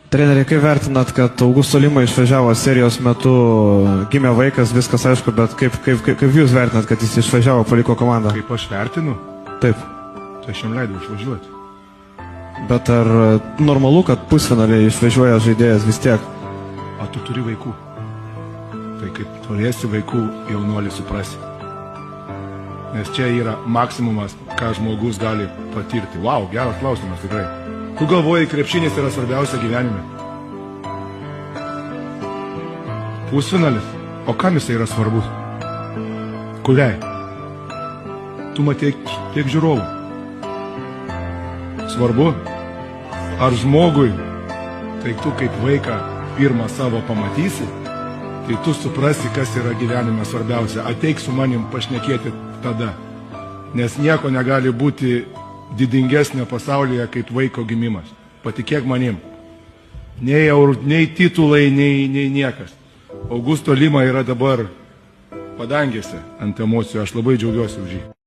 Treneri, kaip vertinat, kad Augusto Lima išvažiavo serijos metu, gimė vaikas, viskas aišku, bet kaip jūs vertinat, kad jis išvažiavo, paliko komandą? Kaip aš vertinu? Taip. Tai aš jam leidau išvažiuoti. Bet ar normalu, kad pusfinaliai išvažiuoja žaidėjas vis tiek? O tu turi vaikų. Tai kaip turėsi vaikų, jaunuolį suprasi. Nes čia yra maksimumas, ką žmogus gali patirti. Vau, geras klausimas tikrai. Tu galvoji, krepšinis yra svarbiausia gyvenime. Pusfinalis? O kam jisai yra svarbus? Kuriai? Tu matei tiek žiūrovų. Svarbu? Ar žmogui, tai tu kaip vaiką pirmą savo pamatysi, tai tu suprasi, kas yra gyvenime svarbiausia. Ateik su manim pašnekėti tada. Nes nieko negali būti didingesnio pasaulyje kaip vaiko gimimas. Patikėk manim. Nei titulai, nei niekas. Augusto Lima yra dabar padangėse ant emocijų. Aš labai džiaugiuosi už jį.